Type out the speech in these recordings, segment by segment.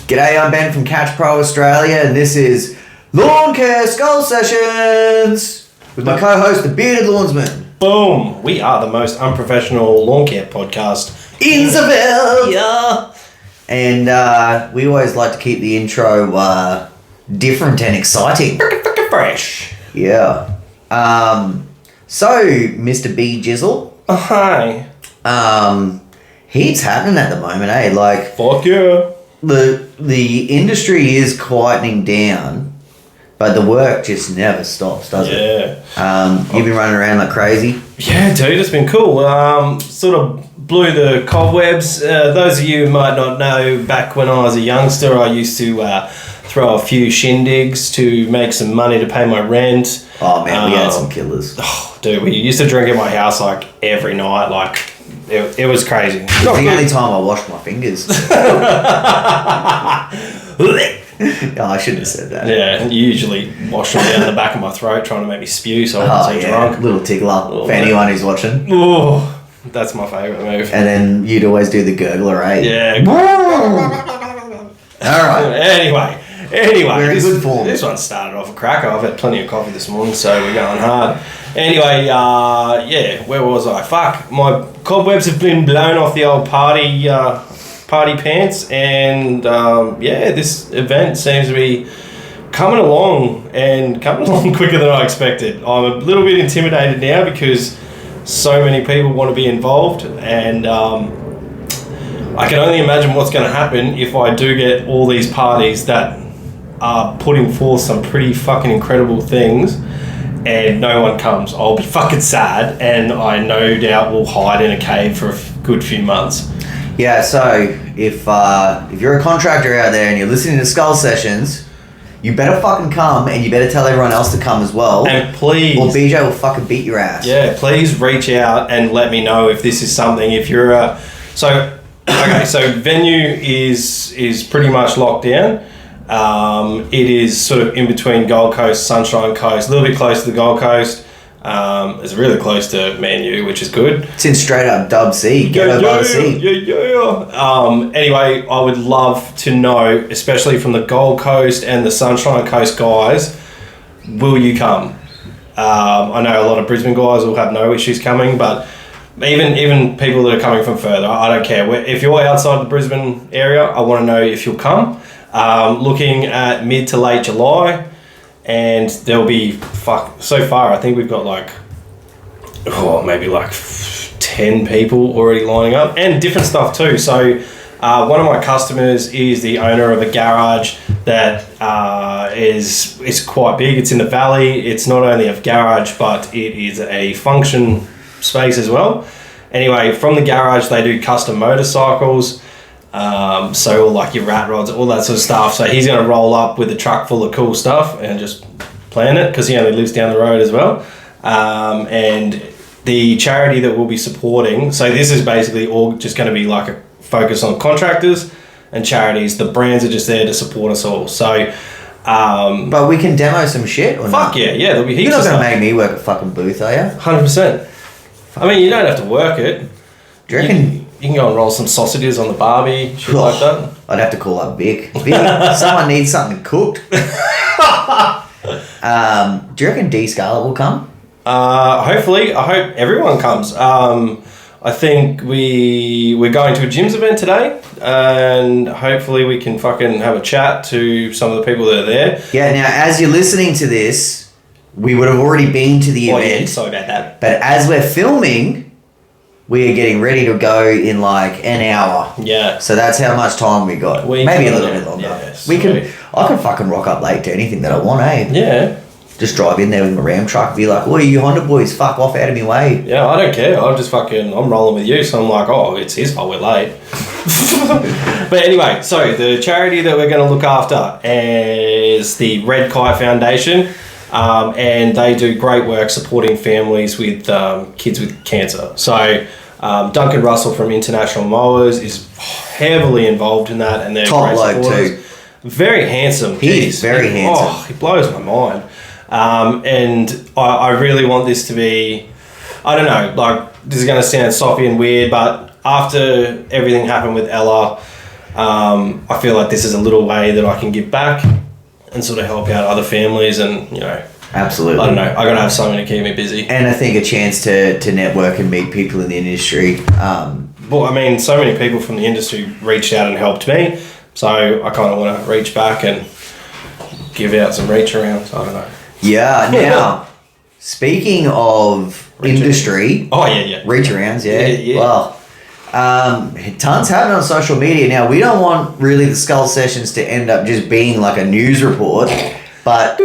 G'day, I'm Ben from Catch Pro Australia, and this is Lawn Care Skull Sessions with my co-host, the Bearded Lawnsman. Boom! We are the most unprofessional lawn care podcast in the world. Yeah. And we always like to keep the intro different and exciting. Freaking fresh. Yeah. So, Mr. B Jizzle. Hi. Heaps happening at the moment, eh? Like, fuck yeah. The industry is quietening down, but the work just never stops, does it? Yeah. You've been running around like crazy. Yeah, dude, it's been cool. Sort of blew the cobwebs. Those of you who might not know, back when I was a youngster, I used to throw a few shindigs to make some money to pay my rent. Oh man, we had some killers. Oh, dude, we used to drink at my house like every night. Like, it was crazy. It's the only time I washed my fingers. Oh, I shouldn't have said that. Yeah, you usually wash them down the back of my throat trying to make me spew so I wasn't so drunk. Little tickler for anyone who's watching. Oh, that's my favourite move. And then you'd always do the gurgler, eh? Yeah. Alright. Anyway, we're in good form. This one started off a cracker. I've had plenty of coffee this morning, so we're going hard. Anyway, yeah, where was I? Fuck, my cobwebs have been blown off the old party pants, and yeah, this event seems to be coming along quicker than I expected. I'm a little bit intimidated now because so many people want to be involved, and I can only imagine what's going to happen if I do get all these parties that are putting forth some pretty fucking incredible things and no one comes. I'll be fucking sad, and I no doubt will hide in a cave for a good few months. Yeah, so if you're a contractor out there and you're listening to Skull Sessions, you better fucking come, and you better tell everyone else to come as well. And please, or BJ will fucking beat your ass. Yeah, please reach out and let me know if this is something. If you're so venue is pretty much locked down. It is sort of in between Gold Coast, Sunshine Coast, a little bit close to the Gold Coast. It's really close to Manu, which is good. It's in straight up Dub C. Ghetto by the sea. Yeah. Anyway, I would love to know, especially from the Gold Coast and the Sunshine Coast guys, will you come? I know a lot of Brisbane guys will have no issues coming, but even people that are coming from further, I don't care. If you're outside the Brisbane area, I want to know if you'll come. Looking at mid to late July, and there'll be so far I think we've got maybe 10 people already lining up, and different stuff too. So one of my customers is the owner of a garage that is quite big. It's in the valley. It's not only a garage, but it is a function space as well. Anyway, from the garage they do custom motorcycles. So like your rat rods, all that sort of stuff. So he's going to roll up with a truck full of cool stuff and just plan it, because he only lives down the road as well. And the charity that we'll be supporting, so this is basically all just going to be like a focus on contractors and charities. The brands are just there to support us all. So, but we can demo some shit, or fuck not? Yeah, there'll be heaps. You're not going to make me work a fucking booth, are you? 100%. I mean, you don't have to work it. Do you reckon? You can go and roll some sausages on the barbie, shit like that. I'd have to call up Vic. Vic, someone needs something cooked. Do you reckon D Scarlett will come? Hopefully. I hope everyone comes. I think we're going to a gyms event today, and hopefully we can fucking have a chat to some of the people that are there. Yeah, now as you're listening to this, we would have already been to the event. Yeah, sorry about that. But as we're filming, we are getting ready to go in like an hour. Yeah. So that's how much time we got. Maybe a little bit longer. Yeah, I can fucking rock up late to anything that I want, eh? Yeah. Just drive in there with my Ram truck, be like, "Oi, you Honda boys, fuck off out of my way." Yeah, I don't care. I'm rolling with you, so I'm like, oh, it's his fault we're late. But anyway, so the charity that we're going to look after is the Red Kite Foundation. And they do great work supporting families with kids with cancer. So Duncan Russell from International Mowers is heavily involved in that, and they're top great bloke too. Very handsome. He's very handsome. Oh, he blows my mind. And I really want this to be, I don't know, like, this is going to sound soppy and weird, but after everything happened with Ella, I feel like this is a little way that I can give back and sort of help out other families and, you know. Absolutely. I don't know. I got to have something to keep me busy. And I think a chance to network and meet people in the industry. Well, I mean, so many people from the industry reached out and helped me. So I kind of want to reach back and give out some reach arounds. I don't know. Yeah. Now, speaking of industry. Oh, yeah. Reach arounds, yeah. Yeah. Well, tons happening on social media. Now, we don't want really the Skull Sessions to end up just being like a news report, but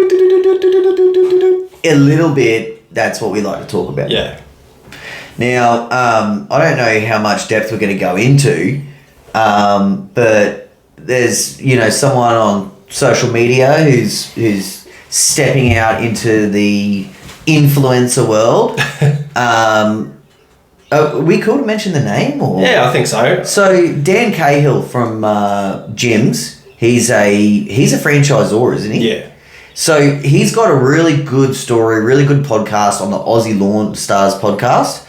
a little bit, that's what we like to talk about. Yeah. Now, I don't know how much depth we're going to go into, but there's, you know, someone on social media who's stepping out into the influencer world. We could mention the name, or Yeah, I think so. So Dan Cahill from Gyms, he's a franchisor, isn't he? Yeah. So he's got a really good story, really good podcast on the Aussie Lawn Stars podcast,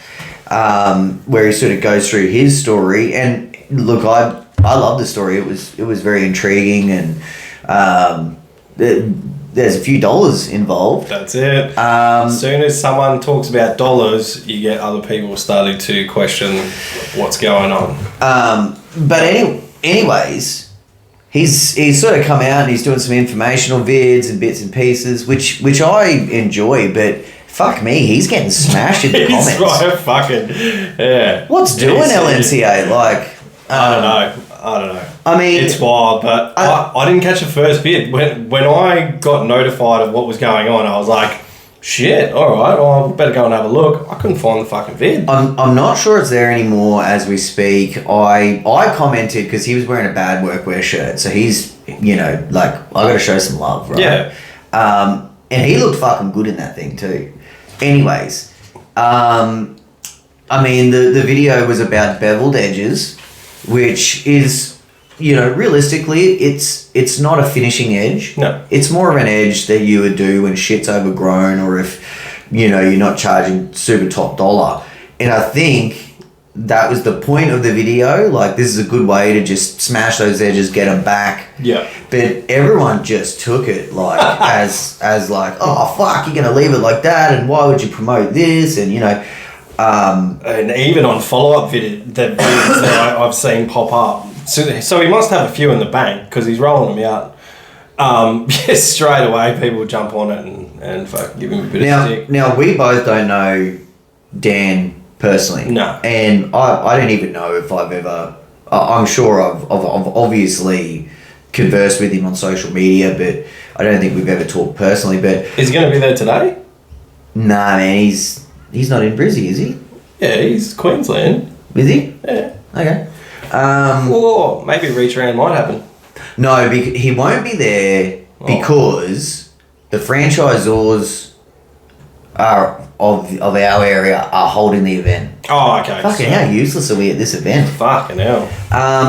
where he sort of goes through his story. And look, I love the story. It was very intriguing, and there's a few dollars involved. That's it. As soon as someone talks about dollars, you get other people starting to question what's going on. But anyways, he's sort of come out and he's doing some informational vids and bits and pieces, which I enjoy, but fuck me, he's getting smashed in the comments. He's right, fucking, yeah. What's doing LNCA? Like, I don't know. I mean, it's wild, but I didn't catch the first bit. When I got notified of what was going on, I was like, shit, alright, well, I better go and have a look. I couldn't find the fucking vid. I'm not sure it's there anymore as we speak. I commented because he was wearing a bad workwear shirt, so he's, you know, like, I gotta show some love, right? Yeah. And he looked fucking good in that thing too. Anyways, I mean, the video was about beveled edges, which is, you know, realistically, it's not a finishing edge. No. It's more of an edge that you would do when shit's overgrown, or if, you know, you're not charging super top dollar. And I think that was the point of the video. Like, this is a good way to just smash those edges, get them back. Yeah. But everyone just took it like as like, oh fuck, you're gonna leave it like that, and why would you promote this? And, you know, and even on follow-up videos that I've seen pop up. So he must have a few in the bank because he's rolling them out. Straight away, people jump on it and fuck, give him a bit of stick. Now, we both don't know Dan personally. No. And I don't even know if I've ever... I'm sure I've obviously conversed with him on social media, but I don't think we've ever talked personally. But is he going to be there today? Nah, man, he's not in Brizzy, is he? Yeah, he's Queensland. Is he? Yeah. Okay. Or maybe reach around might happen. No, he won't be there because the franchisors of our area are holding the event. Oh, okay. Fucking how useless are we at this event? Fucking hell.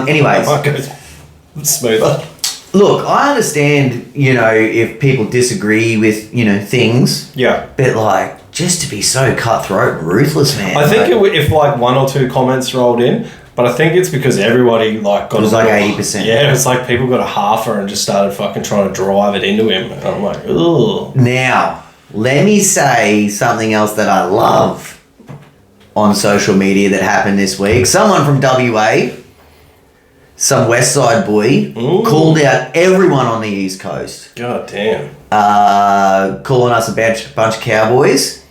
Anyways. That might go smoother. Look, I understand, you know, if people disagree with, you know, things. Yeah. But, like, just to be so cutthroat and ruthless, man. I think if like one or two comments rolled in, but I think it's because everybody like got... It was like 80%. Yeah, it was like people got a halfer and just started fucking trying to drive it into him. And I'm like, ugh. Now, let me say something else that I love on social media that happened this week. Someone from WA, some West Side boy, called out everyone on the East Coast. God damn. Calling us a bunch of cowboys.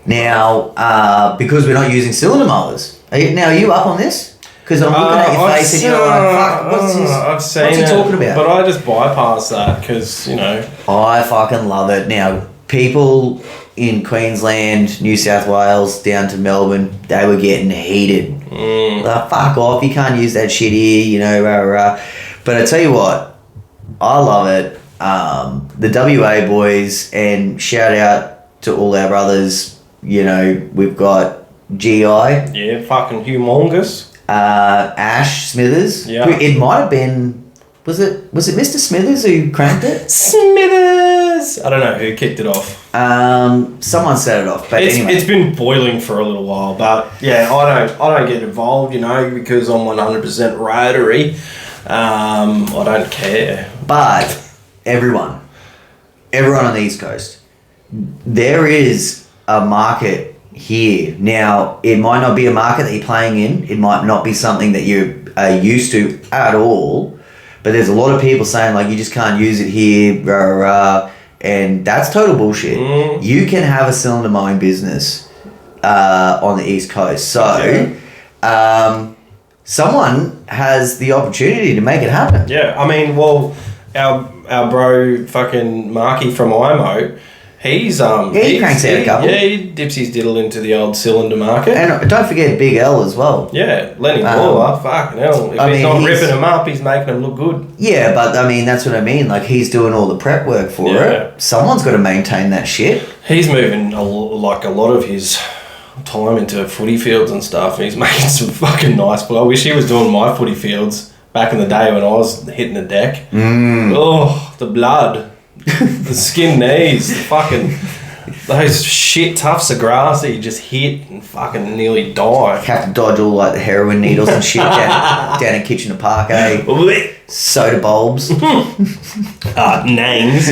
Now, because we're not using cylinder mowers. Are you up on this? Because I'm looking at your face and you're like, fuck, what's he talking about? But I just bypass that because, you know. I fucking love it. Now, people in Queensland, New South Wales, down to Melbourne, they were getting heated. Like, fuck off, you can't use that shit here, you know, rah, rah. But I tell you what, I love it. The WA boys, and shout out to all our brothers, you know, we've got GI. Yeah, fucking humongous. Ash Smithers. Yeah. It might have been, was it Mr. Smithers who cranked it? Smithers! I don't know who kicked it off. Someone set it off, but anyway. It's been boiling for a little while, but yeah, I don't get involved, because I'm 100% rotary. I don't care. But everyone on the East Coast, there is a market here. Now, it might not be a market that you're playing in. It might not be something that you are used to at all. But there's a lot of people saying, like, you just can't use it here, rah, rah, rah, and that's total bullshit. You can have a cylinder mowing business on the East Coast. So, someone has the opportunity to make it happen. Yeah, I mean, well, our bro fucking Marky from IMO, he cranks out a couple. Yeah, he dips his diddle into the old cylinder market. And don't forget Big L as well. Yeah, Lenny Waller, fucking hell. If he's not ripping them up, he's making them look good. Yeah, but I mean, that's what I mean. Like, he's doing all the prep work for it. Someone's got to maintain that shit. He's moving a lot of his time into footy fields and stuff, and he's making some fucking nice. But I wish he was doing my footy fields back in the day when I was hitting the deck. Oh, the blood. The skin knees, the fucking those shit tufts of grass that you just hit and fucking nearly die. Have to dodge all like the heroin needles and shit down in Kitchener Park, eh? Soda bulbs. Nangs.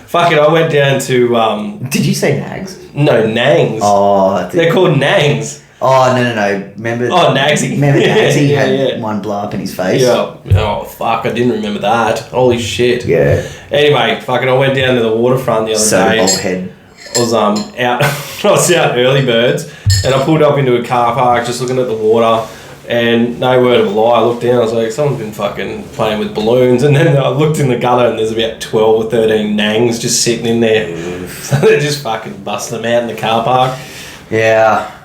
Fuck it, I went down to Did you say nags? No, nangs. Oh, they're called nangs. Oh, no. Remember? Oh, Nagsy. Remember Nagsy had one blow up in his face? Yeah. Oh, fuck, I didn't remember that. Holy shit. Yeah. Anyway, fucking, I went down to the waterfront the other day. Soda bulb head. I was out. I was out early birds, and I pulled up into a car park, just looking at the water. And no word of a lie, I looked down. I was like, someone's been fucking playing with balloons. And then I looked in the gutter, and there's about 12 or 13 nangs just sitting in there. So they just fucking bust them out in the car park. Yeah.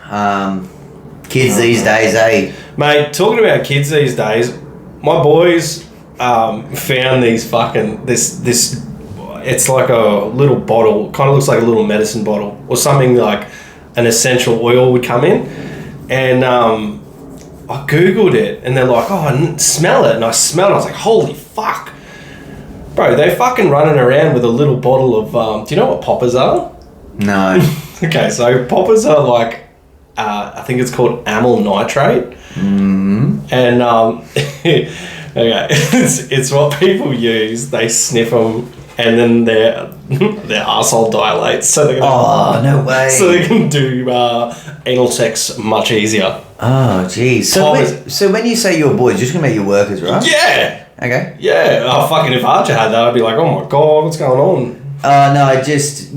Kids these days, eh? Mate, talking about kids these days, my boys found these fucking this. It's like a little bottle, kind of looks like a little medicine bottle or something, like an essential oil would come in, and I googled it, and they're like, oh, smell it, and I smelled it. I was like, holy fuck, bro! They're fucking running around with a little bottle of. Do you know what poppers are? No. Okay, so poppers are like. I think it's called amyl nitrate, and okay, it's what people use. They sniff them, and then their arsehole dilates, so they can. No way! So they can do anal sex much easier. Oh, geez. So when you say your boys, you're just gonna make your workers, right? Yeah. Okay. Yeah. Oh, fucking! If Archer had that, I'd be like, oh my god, what's going on? No, just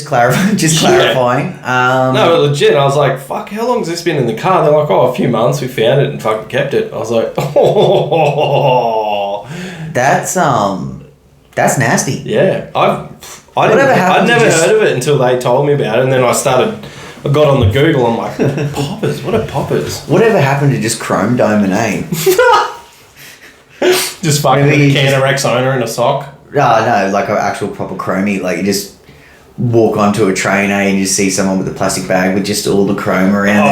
clarifying. No, but legit, I was like, fuck, how long has this been in the car? And they're like, oh, a few months, we found it and fucking kept it. I was like, oh. That's nasty. Yeah. I'd never heard of it until they told me about it, and then I got on the Google, I'm like, poppers, what are poppers? Whatever happened to just chrome dome and aim? Just fucking with a can of Rexona in a sock? No, like an actual proper chromie. Like, you just walk onto a train, and you just see someone with a plastic bag with just all the chrome around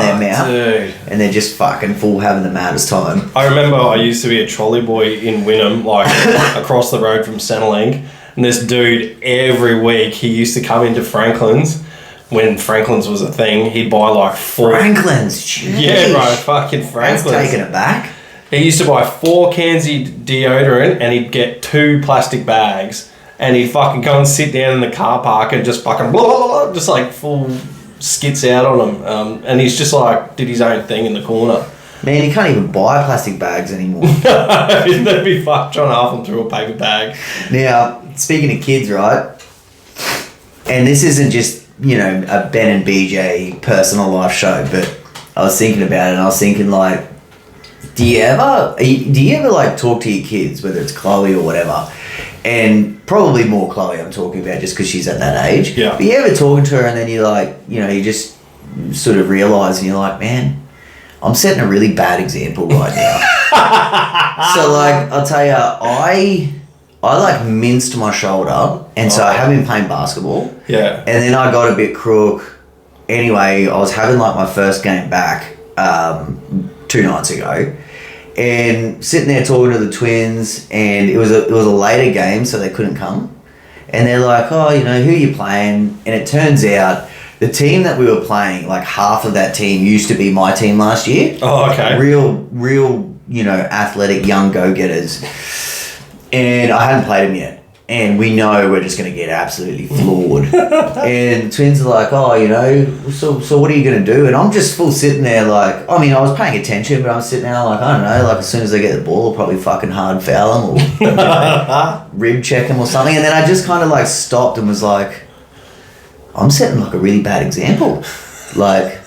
their mouth. Dude. And they're just fucking full having the maddest time. I remember I used to be a trolley boy in Wynnum, like across the road from Centrelink. And this dude, every week, he used to come into Franklin's. When Franklin's was a thing, he'd buy like 4... Franklin's? Jeez. Yeah, bro, fucking Franklin's. That's taking it back. He used to buy 4 cans of deodorant, and he'd get 2 plastic bags, and he'd fucking go and sit down in the car park and just fucking blah, blah, blah, just like full skits out on him. And he's just like did his own thing in the corner. Man, you can't even buy plastic bags anymore. That'd be fucked trying to half them through a paper bag. Now, speaking of kids, right? And this isn't just, a Ben and BJ personal life show, but I was thinking about it, and I was thinking, like, do you ever like talk to your kids, whether it's Chloe or whatever, and probably more Chloe I'm talking about just because she's at that age. Yeah. But you ever talking to her and then you're like, you just sort of realise and you're like, man, I'm setting a really bad example right now. So like, I'll tell you, I like minced my shoulder, and so I haven't been playing basketball. Yeah. And then I got a bit crook. Anyway, I was having like my first game back 2 nights ago, and sitting there talking to the twins, and it was a later game, so they couldn't come. and they're like, oh, you know, who are you playing? And it turns out the team that we were playing, like half of that team used to be my team last year. Oh, okay. Real, you know, athletic young go-getters. And I hadn't played them yet. And we know we're just going to get absolutely floored. And the twins are like, oh, you know, so what are you going to do? And I'm just full sitting there like, I mean, I was paying attention, but I'm sitting there like, I don't know, like as soon as they get the ball, I'll probably fucking hard foul them or you know, rib check them or something. And then I just kind of like stopped and was like, I'm setting like a really bad example. Like,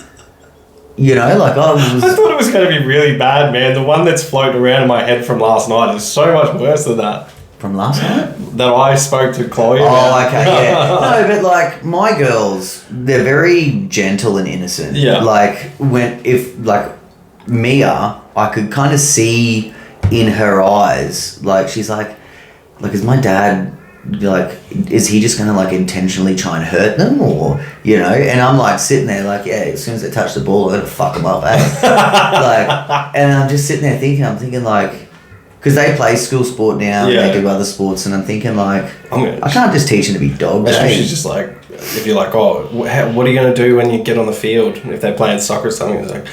you know, like I thought it was going to be really bad, man. The one that's floating around in my head from last night is so much worse than that. From last night? That I spoke to Chloe about. Oh, okay, yeah. No, but like my girls, they're very gentle and innocent. Yeah. Like if Mia, I could kind of see in her eyes, like she's like, is my dad, like, is he just gonna like intentionally try and hurt them, or you know? And I'm like sitting there like, yeah, as soon as they touch the ball, I'm gonna fuck them up, eh? Like, and I'm just sitting there thinking like, because they play school sport now, and they do other sports, and I'm thinking like, I can't just teach them to be dogs. She's just like, if you're like, oh, what are you gonna do when you get on the field if they're playing soccer or something? It's like,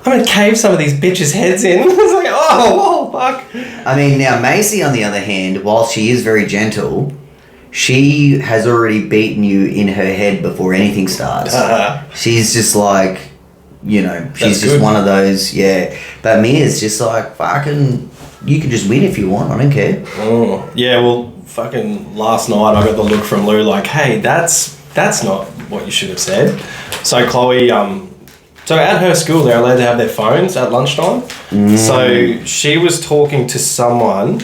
I'm gonna cave some of these bitches' heads in. It's like, oh, fuck. I mean, now Macy, on the other hand, while she is very gentle, she has already beaten you in her head before anything starts. She's just like, you know, she's just one of those, yeah. But Mia's just like, fucking, you can just win if you want, I don't care. Oh, yeah, well, fucking last night I got the look from Lou like, hey, that's not what you should have said. So Chloe, so at her school they're allowed to have their phones at lunchtime. So she was talking to someone,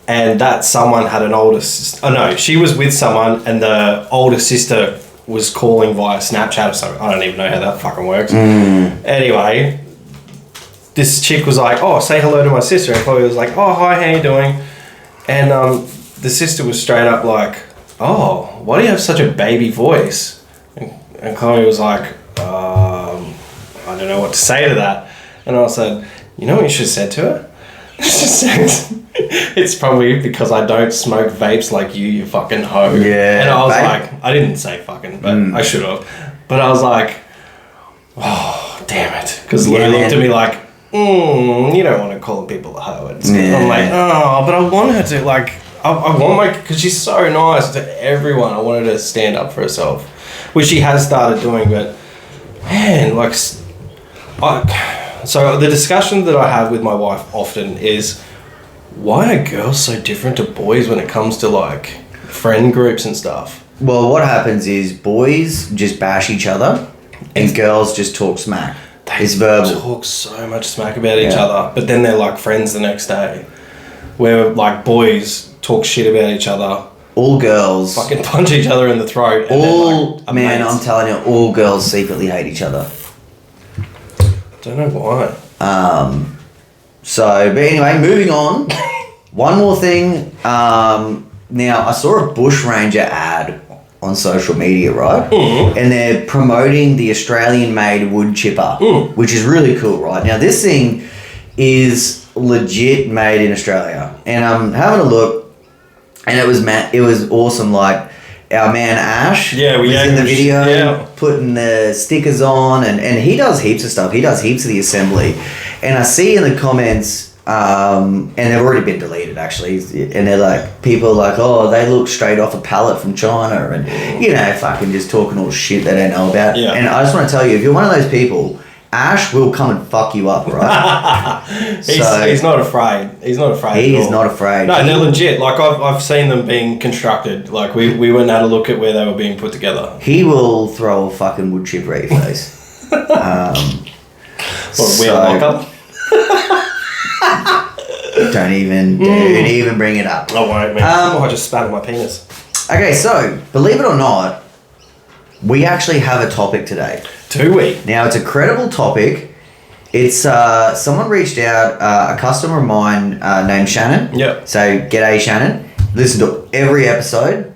and that someone had an older sister. Oh no, she was with someone and the older sister was calling via Snapchat or something. I don't even know how that fucking works. Anyway, this chick was like, oh, say hello to my sister. And Chloe was like, oh, hi, how you doing? And the sister was straight up like, oh, why do you have such a baby voice? And Chloe was like, I don't know what to say to that. And I said, you know what you should have said to her? She said, it's probably because I don't smoke vapes like you fucking hoe. Yeah. And I was like, I didn't say fucking, but I should have. But I was like, oh, damn it. Because Lou looked at me like, you don't want to call people a hoe. I'm like, oh, but I want her to, like, I want because she's so nice to everyone. I wanted her to stand up for herself, which she has started doing, but man, like, so the discussion that I have with my wife often is, why are girls so different to boys when it comes to like friend groups and stuff? Well, what happens is boys just bash each other and girls just talk smack. It's verbal. Talk so much smack about each other, but then they're like friends the next day. Where like boys talk shit about each other. All girls fucking punch each other in the throat. And man, I'm telling you, all girls secretly hate each other. Don't know why. So, but anyway, moving on. One more thing. Now, I saw a bushranger ad on social media, right? And they're promoting the Australian-made wood chipper, which is really cool, right? Now, this thing is legit made in Australia, and I'm having a look, and it was awesome. Like our man Ash was in the video, putting the stickers on, and he does heaps of stuff. He does heaps of the assembly, and I see in the comments. And they've already been deleted actually, and they're like, people are like, oh, they look straight off a pallet from China, and you know, fucking just talking all shit they don't know about. And I just want to tell you, if you're one of those people, Ash will come and fuck you up, right? He's not afraid. He's not afraid. He is not afraid. No, they're legit. Like I've seen them being constructed. Like we went and had a look at where they were being put together. He will throw a fucking wood chipper at your face. Weird locker. Don't even bring it up. I won't, man. I just spat on my penis. Okay, so believe it or not, we actually have a topic today. Do we? Now it's a credible topic. It's someone reached out, a customer of mine named Shannon. Yep. So g'day Shannon. Listen to every episode.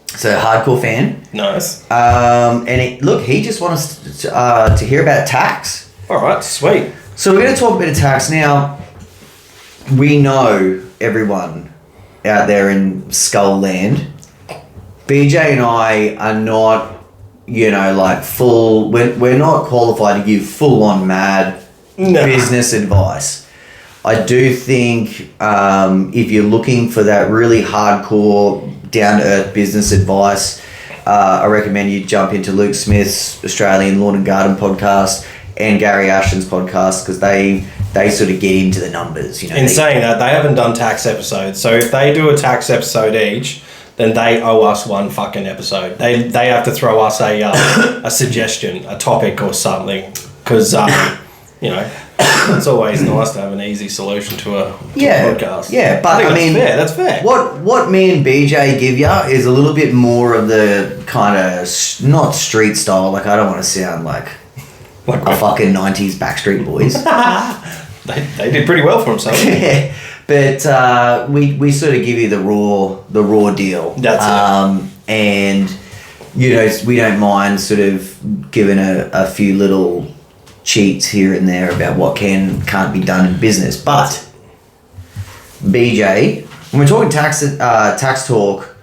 So hardcore fan. Nice. And he just wants to hear about tax. All right, sweet. So we're going to talk a bit of tax now. We know everyone out there in Skull Land BJ and I are not, like full. We're not qualified to give full on mad business advice. I do think if you're looking for that really hardcore, down to earth business advice, I recommend you jump into Luke Smith's Australian Lawn and Garden podcast and Gary Ashton's podcast, because they sort of get into the numbers. In saying that, they haven't done tax episodes, so if they do a tax episode each, then they owe us one fucking episode. They have to throw us a suggestion, a topic or something, because it's always nice to have an easy solution to a podcast. Yeah, but I mean, that's fair. What me and BJ give you is a little bit more of the kind of not street style. Like, I don't want to sound like a fucking 90s Backstreet Boys. They did pretty well for themselves. Yeah, but we sort of give you the raw deal. That's it. And we don't mind sort of giving a few little cheats here and there about what can't be done in business. But BJ, when we're talking tax talk,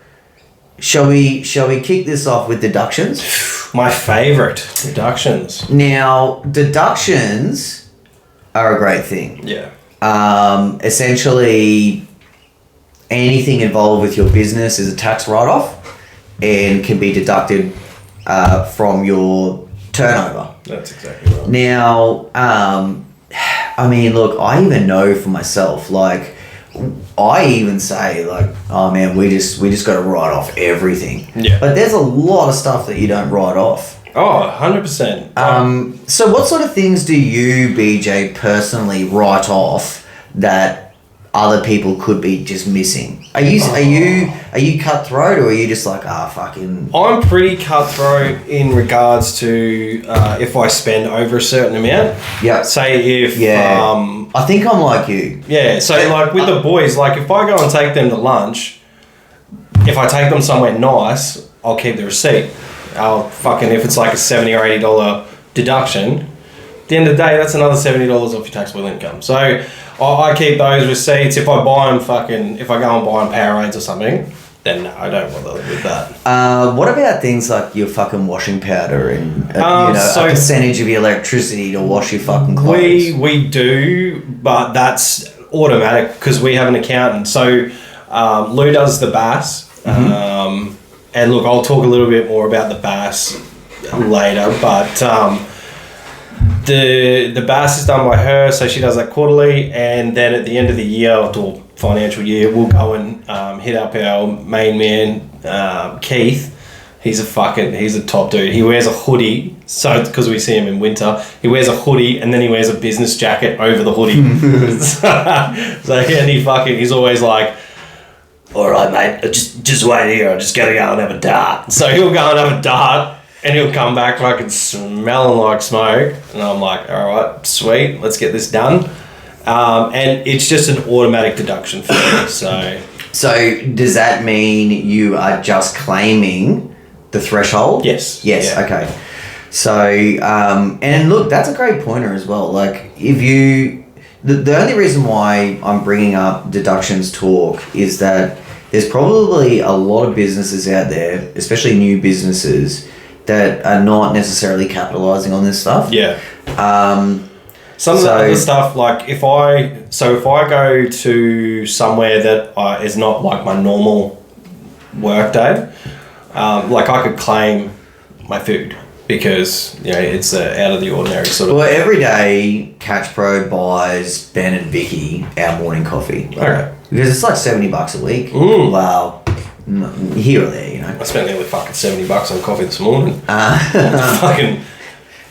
shall we kick this off with deductions? My favourite, deductions. Now, deductions are a great thing. Yeah. Essentially, anything involved with your business is a tax write-off and can be deducted from your turnover. That's exactly right. Now, I mean, look, I even know for myself, like, I even say, like, oh man, we just got to write off everything. Yeah. But there's a lot of stuff that you don't write off. Oh, 100%. So what sort of things do you, BJ, personally write off that other people could be just missing? Are you cutthroat, or are you just like, fucking... I'm pretty cutthroat in regards to if I spend over a certain amount. Yeah. Say if... I think I'm like you. Yeah, so like with the boys, like if I go and take them to lunch, if I take them somewhere nice, I'll keep the receipt. I'll fucking, if it's like a $70 or $80 deduction, at the end of the day, that's another $70 off your taxable income. So I keep those receipts. If I buy them if I go and buy them Powerades or something, then no, I don't bother with that. What about things like your fucking washing powder and a percentage of your electricity to wash your fucking clothes? We do, but that's automatic because we have an accountant. So Lou does the BAS. Mm-hmm. And look, I'll talk a little bit more about the BAS later, but the BAS is done by her, so she does that quarterly, and then at the end of the year, or financial year, we'll go and hit up our main man, Keith. He's a top dude. He wears a hoodie, so because we see him in winter, he wears a hoodie and then he wears a business jacket over the hoodie. He's always like, all right, mate, just wait here. I just gotta go and have a dart. So he'll go and have a dart, and he'll come back fucking smelling like smoke. And I'm like, all right, sweet, let's get this done. And it's just an automatic deduction for me. So does that mean you are just claiming the threshold? Yes. Yeah. Okay. So and look, that's a great pointer as well. Like, if you. The only reason why I'm bringing up deductions talk is that there's probably a lot of businesses out there, especially new businesses, that are not necessarily capitalizing on this stuff. Yeah. Some of the other stuff, like if I go to somewhere that is not like my normal work day, like I could claim my food. Because, it's out of the ordinary sort of... Well, every day, Catch Pro buys Ben and Vicky our morning coffee. Okay. Because it's like $70 a week. Wow. Here or there, I spent nearly fucking $70 on coffee this morning. Fucking...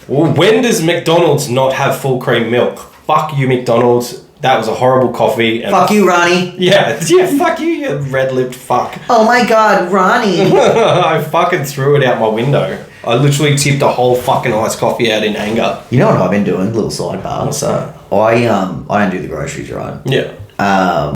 Well, when does McDonald's not have full cream milk? Fuck you, McDonald's. That was a horrible coffee. And fuck you, Ronnie. Yeah, fuck you, you red-lipped fuck. Oh my God, Ronnie. I fucking threw it out my window. I literally tipped a whole fucking iced coffee out in anger. You know what I've been doing? Little sidebar. What's that? I don't do the groceries, right? Yeah.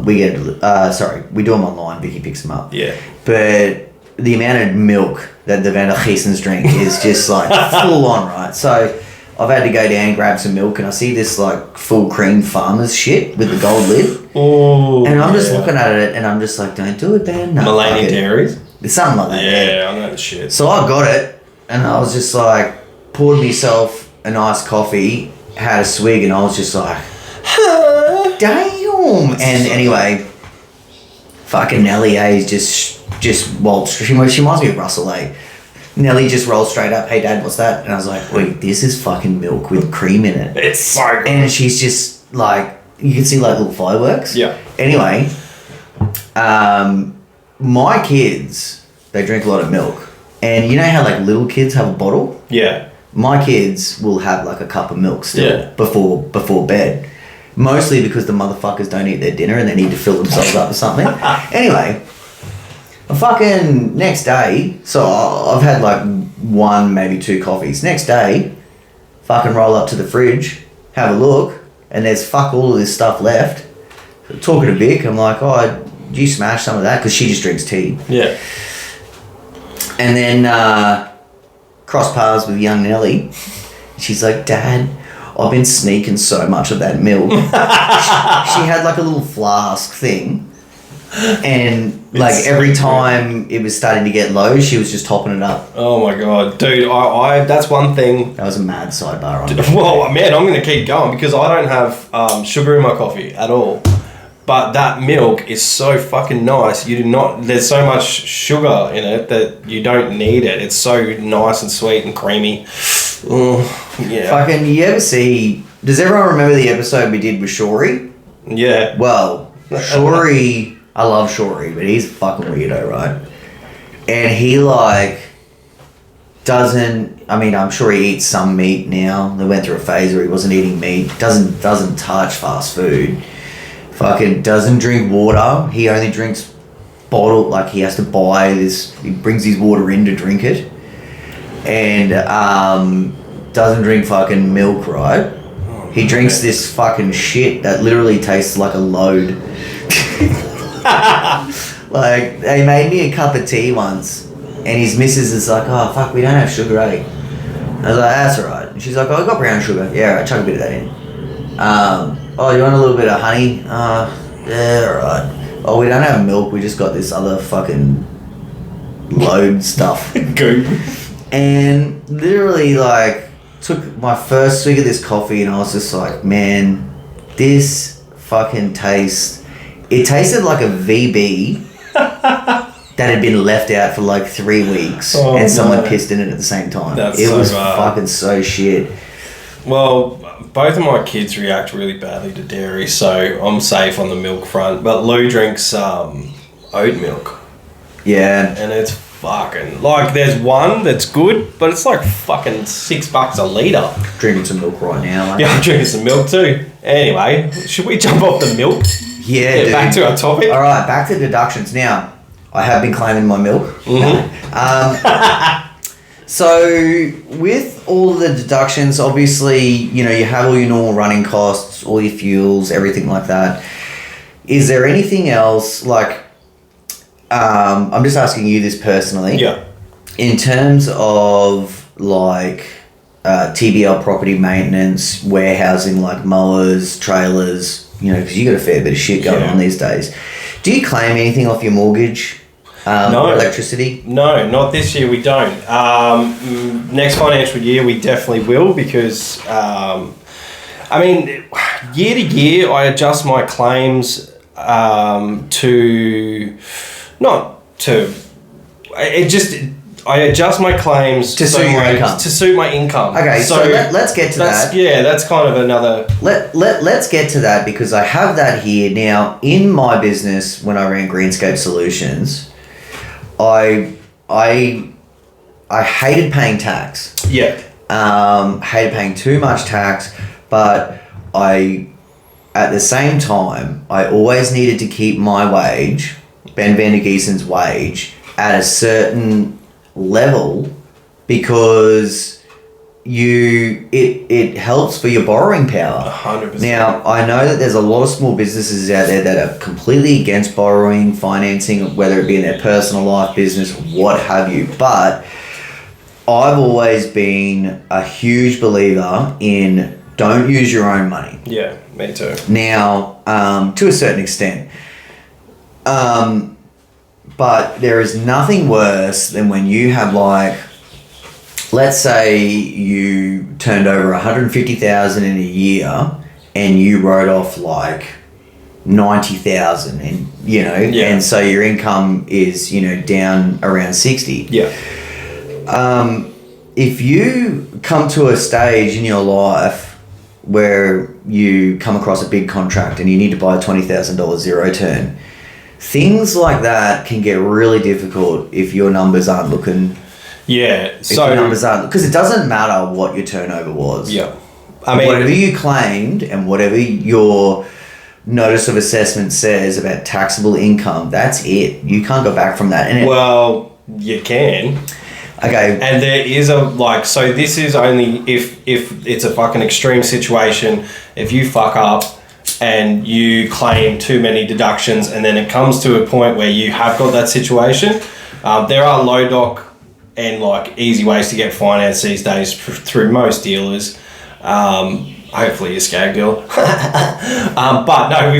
We do them online. Vicky picks them up. Yeah. But the amount of milk that the Van der Giesens drink is just like full on, right? So I've had to go down and grab some milk, and I see this like full cream farmer's shit with the gold lid. Oh. And I'm just looking at it, and I'm just like, don't do it, Ben. No, Millennium Dairies. It's something like that. Yeah, I know the shit. So I got it, and I was just like, poured myself a nice coffee, had a swig, and I was just like, damn. And anyway, fucking Nelly A's just waltzed. She reminds me of Russell A. Nelly just rolled straight up, hey Dad, what's that? And I was like, wait, this is fucking milk with cream in it. It's so good. And she's just like, you can see like little fireworks. Yeah. Anyway, my kids, they drink a lot of milk. And you know how like little kids have a bottle? Yeah. My kids will have like a cup of milk still before bed. Mostly because the motherfuckers don't eat their dinner and they need to fill themselves up with something. Anyway, the fucking next day, so I've had like 1, maybe 2 coffees. Next day, fucking roll up to the fridge, have a look, and there's fuck all of this stuff left. Talking to Vic, I'm like, oh, do you smash some of that? Because she just drinks tea. Yeah. And then cross paths with young Nelly. She's like, Dad, I've been sneaking so much of that milk. She had like a little flask thing. And like It's every so time it was starting to get low, she was just topping it up. Oh my god, dude! I that's one thing. That was a mad sidebar on it. Well, man, I'm gonna keep going because I don't have sugar in my coffee at all. But that milk is so fucking nice. You do not. There's so much sugar in it that you don't need it. It's so nice and sweet and creamy. Yeah. Fucking, you ever see? Does everyone remember the episode we did with Shory? Yeah. Well, Shory. I love Shory, but he's a fucking weirdo, right? And he like doesn't. I mean, I'm sure he eats some meat now. They went through a phase where he wasn't eating meat. Doesn't touch fast food. Fucking doesn't drink water. He only drinks bottled. Like he has to buy this. He brings his water in to drink it, and doesn't drink fucking milk. Right? He drinks this fucking shit that literally tastes like a load. Like, they made me a cup of tea once, and his missus is like, oh, fuck, we don't have sugar, eh? I was like, that's alright. And she's like, oh, I got brown sugar. Yeah, alright, chuck a bit of that in. Oh, you want a little bit of honey? Yeah, alright. Oh, we don't have milk, we just got this other fucking load stuff. Goop. And literally, like, took my first swig of this coffee, and I was just like, man, this fucking tastes... It tasted like a VB that had been left out for like 3 weeks, and someone pissed in it at the same time. It was fucking so shit. Well, both of my kids react really badly to dairy, so I'm safe on the milk front. But Lou drinks oat milk. Yeah. And it's fucking... Like, there's one that's good, but it's like fucking $6 a litre. Drinking some milk right now. Yeah, I'm drinking some milk too. Anyway, should we jump off the milk? Yeah, Get dude. back to our topic. All right, back to deductions. Now, I have been claiming my milk. Mm-hmm. So, with all the deductions, obviously, you know, you have all your normal running costs, all your fuels, everything like that. Is there anything else, like, I'm just asking you this personally. Yeah. In terms of, like, TBL property maintenance, warehousing, like mowers, trailers, you know, because you got a fair bit of shit going on these days. Do you claim anything off your mortgage? No. Or electricity? No, not this year, we don't. Next financial year, we definitely will because, I mean, year to year, I adjust my claims I adjust my claims to suit your income. To suit my income. Okay, so let's get to that. Yeah, that's kind of another... Let's get to that because I have that here. Now, in my business, when I ran Greenscape Solutions, I hated paying tax. Yeah. Hated paying too much tax, but at the same time, I always needed to keep my wage, Ben Van der Giesen's wage, at a certain level because it helps for your borrowing power. 100%. Now, I know that there's a lot of small businesses out there that are completely against borrowing, financing, whether it be in their personal life, business, what have you, but I've always been a huge believer in don't use your own money. Yeah, me too. Now, to a certain extent, But there is nothing worse than when you have like, let's say you turned over 150,000 in a year and you wrote off like 90,000 and and so your income is down around 60. If you come to a stage in your life where you come across a big contract and you need to buy a $20,000 zero turn, things like that can get really difficult if your numbers aren't looking. Because it doesn't matter what your turnover was. I mean, whatever you claimed and whatever your notice of assessment says about taxable income, that's it. You can't go back from that. And you can. Okay. And there is so this is only if it's a fucking extreme situation. If you fuck up and you claim too many deductions and then it comes to a point where you have got that situation, there are low doc and like easy ways to get finance these days through most dealers. Hopefully you skag deal. But no,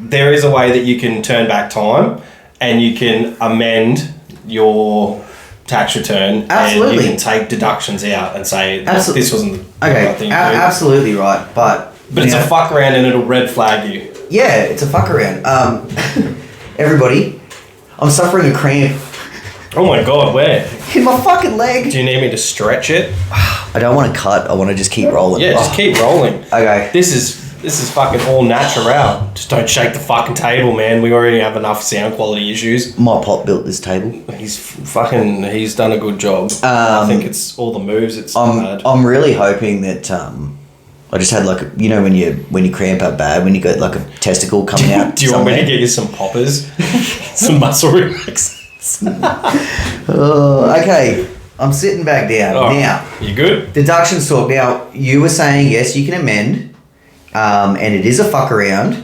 there is a way that you can turn back time and you can amend your tax return. Absolutely. And you can take deductions out and say this wasn't the right thing to do. Absolutely right. But it's a fuck around and it'll red flag you. Yeah, it's a fuck around. Everybody, I'm suffering a cramp. Oh my God, where? In my fucking leg. Do you need me to stretch it? I don't want to cut. I want to just keep rolling. Yeah, just keep rolling. Okay. This is fucking all natural. Just don't shake the fucking table, man. We already have enough sound quality issues. My pop built this table. He's done a good job. I think it's all the moves. I'm really hoping that I just had like when you cramp up bad, when you got like a testicle coming out. Do you want me to get you some poppers? Some muscle relaxers? Okay, I'm sitting back down now. You good? Deductions talk. Now you were saying yes, you can amend, and it is a fuck around,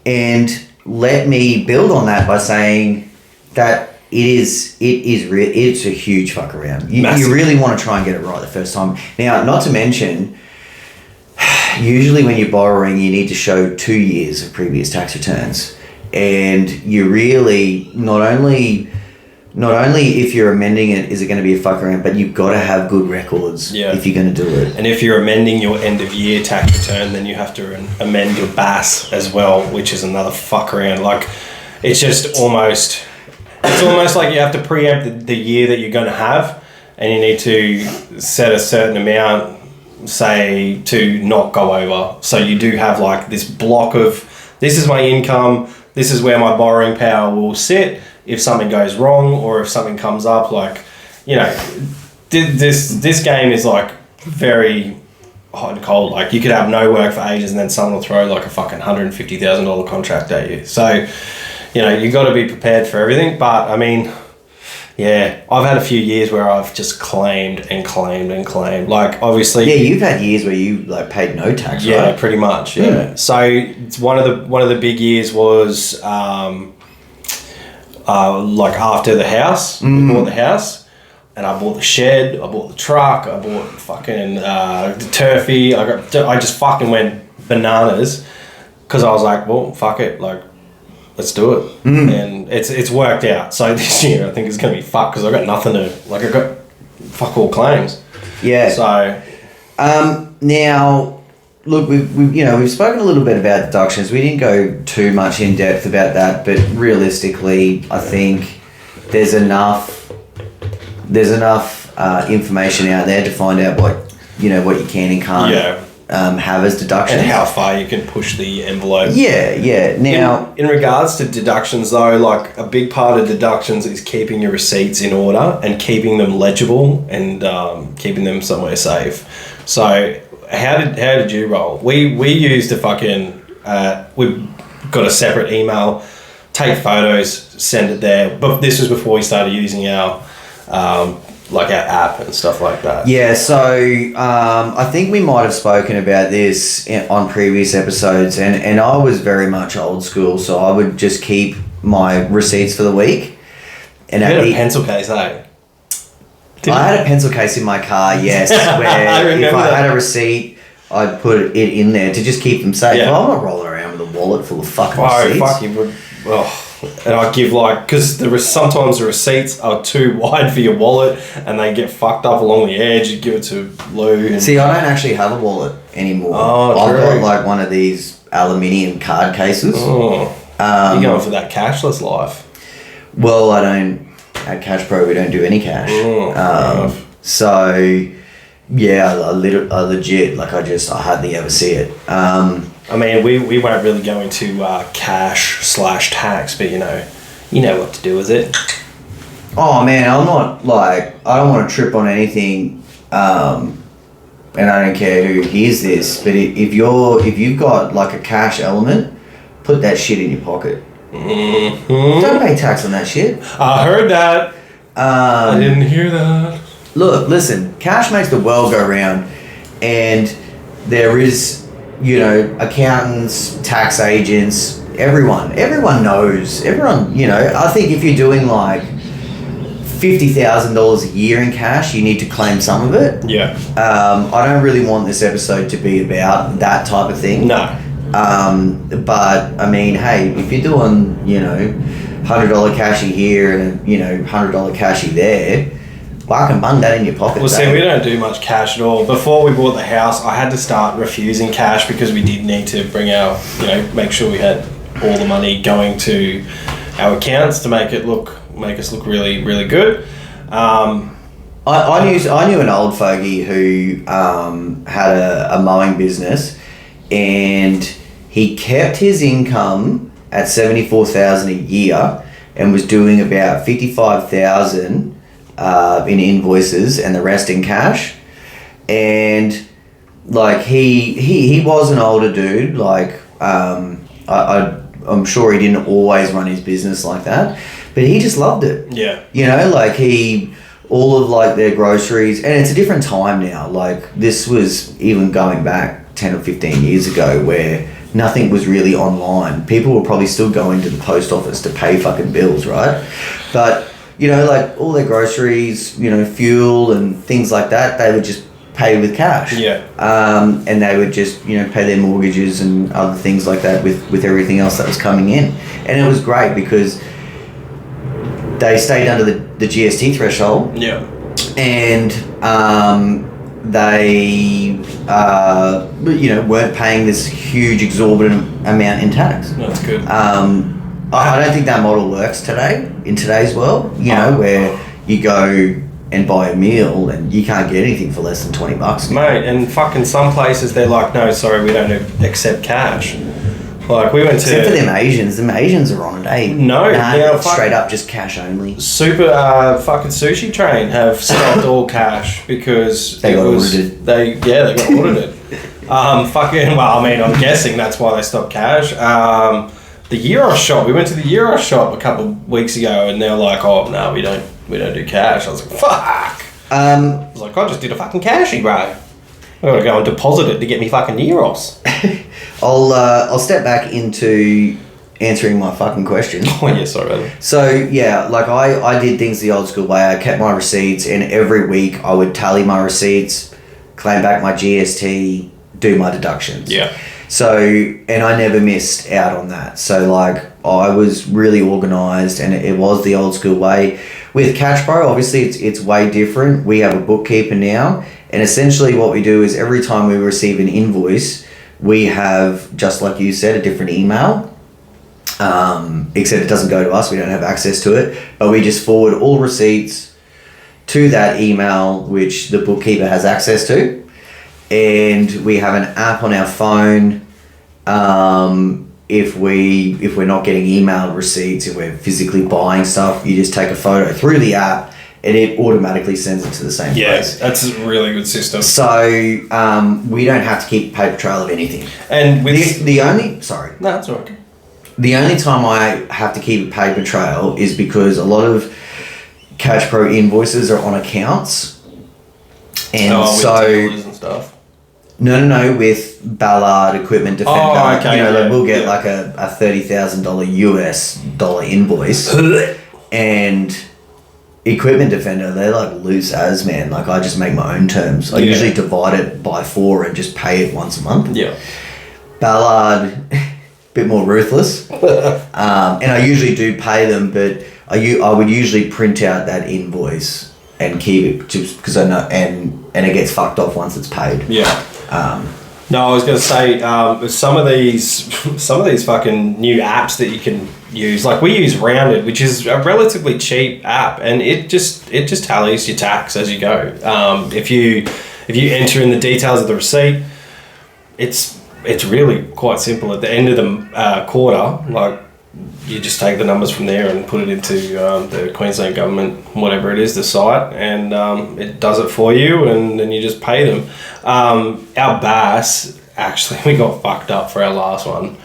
and let me build on that by saying that it's a huge fuck around. You really want to try and get it right the first time. Now, not to mention, usually when you're borrowing, you need to show 2 years of previous tax returns. And you really, not only if you're amending it, is it going to be a fuck around, but you've got to have good records if you're going to do it. And if you're amending your end of year tax return, then you have to amend your BAS as well, which is another fuck around. Like, it's almost like you have to preempt the year that you're going to have, and you need to set a certain amount, say, to not go over. So you do have like this block of, this is my income, this is where my borrowing power will sit if something goes wrong or if something comes up. Like, this game is like very hot and cold. Like, you could have no work for ages and then someone will throw like a fucking $150,000 contract at you. So, you got to be prepared for everything. But I mean, yeah, I've had a few years where I've just claimed and claimed and claimed. Like, obviously, yeah, you've had years where you like paid no tax, right? Yeah, pretty much. Yeah. So it's one of the big years was like after the house, we bought the house, and I bought the shed, I bought the truck, I bought fucking the turfy. I just fucking went bananas because I was like, well, fuck it, like, let's do it. And it's worked out. So this year I think it's going to be fucked because I've got nothing to, like, I've got fuck all claims. Yeah. So now, look, we've spoken a little bit about deductions. We didn't go too much in depth about that, but realistically, I think there's enough information out there to find out what you can and can't have as deductions. And how far you can push the envelope. Yeah. Now, in regards to deductions though, like, a big part of deductions is keeping your receipts in order and keeping them legible and keeping them somewhere safe. So how did you roll? We used a fucking we've got a separate email, take photos, send it there. But this was before we started using our like our app and stuff like that. Yeah, so I think we might have spoken about this on previous episodes, and I was very much old school, so I would just keep my receipts for the week. And you had a pencil case, eh? I had a pencil case in my car, yes, where if I had a receipt, I'd put it in there to just keep them safe. Yeah. Well, I'm not rolling around with a wallet full of fucking receipts. Fuck, you would. Oh. And I give because sometimes the receipts are too wide for your wallet and they get fucked up along the edge. You give it to Lou. And see, I don't actually have a wallet anymore. Oh, I've true. got one of these aluminium card cases. Oh, you're going for that cashless life. Well, I don't. At Cash Pro, we don't do any cash. So, yeah, I legit, I hardly ever see it. I mean, we won't really go into cash/tax, but you know what to do with it. Oh man, I'm not I don't want to trip on anything, and I don't care who hears this. But if you've got a cash element, put that shit in your pocket. Mm-hmm. Don't pay tax on that shit. I heard that. I didn't hear that. Look, listen, cash makes the world go round, and there is, accountants, tax agents, everyone knows, I think if you're doing $50,000 a year in cash, you need to claim some of it. Yeah. I don't really want this episode to be about that type of thing. No. But I mean, hey, if you're doing, $100 cashy here and $100 cashy there, I can bung that in your pocket. Well, see, we don't do much cash at all. Before we bought the house, I had to start refusing cash because we did need to bring our, make sure we had all the money going to our accounts to make us look really, really good. I knew an old fogey who had a mowing business, and he kept his income at $74,000 a year and was doing about $55,000 in invoices and the rest in cash. And he was an older dude. I'm sure he didn't always run his business like that, but he just loved it. Yeah. All of their groceries, and it's a different time now. This was even going back 10 or 15 years ago where nothing was really online. People were probably still going to the post office to pay fucking bills, right? But, all their groceries, fuel and things like that, they would just pay with cash. Yeah. And they would just, pay their mortgages and other things like that with everything else that was coming in. And it was great because they stayed under the GST threshold. Yeah. And they weren't paying this huge exorbitant amount in tax. That's good. I don't think that model works today in today's world. Where you go and buy a meal and you can't get anything for less than $20. Mate, and fucking some places they're like, no, sorry, we don't accept cash. We went to... Except for them Asians are on it, eh? No, it's straight up just cash only. Super fucking sushi train have stopped all cash because they got audited. They got audited. I'm guessing that's why they stopped cash. The Euros shop, we went to the Euros shop a couple of weeks ago and they were like, oh no, we don't do cash. I was like, fuck. I was like, I just did a fucking cashy, bro. I gotta go and deposit it to get me fucking Euros. I'll step back into answering my fucking question. Oh yeah, sorry about that. So yeah, I did things the old school way. I kept my receipts, and every week I would tally my receipts, claim back my GST, do my deductions. Yeah. So, and I never missed out on that. So I was really organised, and it was the old school way. With Cash Pro, obviously it's way different. We have a bookkeeper now, and essentially what we do is every time we receive an invoice, we have, just like you said, a different email. Except it doesn't go to us. We don't have access to it, but we just forward all receipts to that email, which the bookkeeper has access to. And we have an app on our phone. If we're not getting emailed receipts, if we're physically buying stuff, you just take a photo through the app and it automatically sends it to the same place. Yes, that's a really good system. So we don't have to keep a paper trail of anything. And with the only sorry. No, that's okay. The only time I have to keep a paper trail is because a lot of Cash Pro invoices are on accounts. And with so dealers and stuff. No, with Ballard Equipment Defender. Oh, okay. We'll get a $30,000 US dollar invoice. And Equipment Defender, they're loose as, man. I just make my own terms. I usually divide it by 4 and just pay it once a month. Yeah. Ballard bit more ruthless. And I usually do pay them, but I would usually print out that invoice and keep it just because I know, and it gets fucked off once it's paid. Yeah. No, I was going to say some of these fucking new apps that you can use. Like we use Rounded, which is a relatively cheap app, and it just tallies your tax as you go. If you enter in the details of the receipt, it's really quite simple. At the end of the quarter, like you just take the numbers from there and put it into the Queensland government, whatever it is, the site, and it does it for you, and then you just pay them. Our bass, actually, we got fucked up for our last one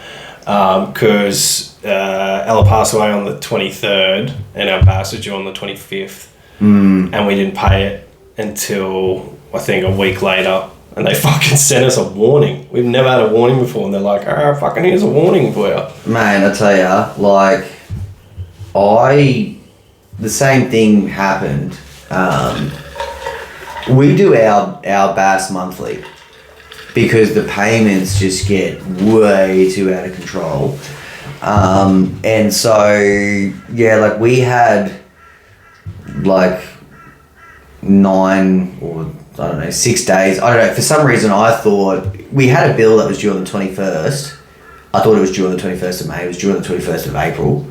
because Ella passed away on the 23rd and our bass was due on the 25th, and we didn't pay it until I think a week later. And they fucking sent us a warning. We've never had a warning before. And they're like, fucking here's a warning for you. Man, I tell ya, like, the same thing happened. We do our bass monthly because the payments just get way too out of control. And so, yeah, like we had like 9 or 6 days. I don't know. For some reason, I thought we had a bill that was due on the 21st. I thought it was due on the 21st of May. It was due on the 21st of April.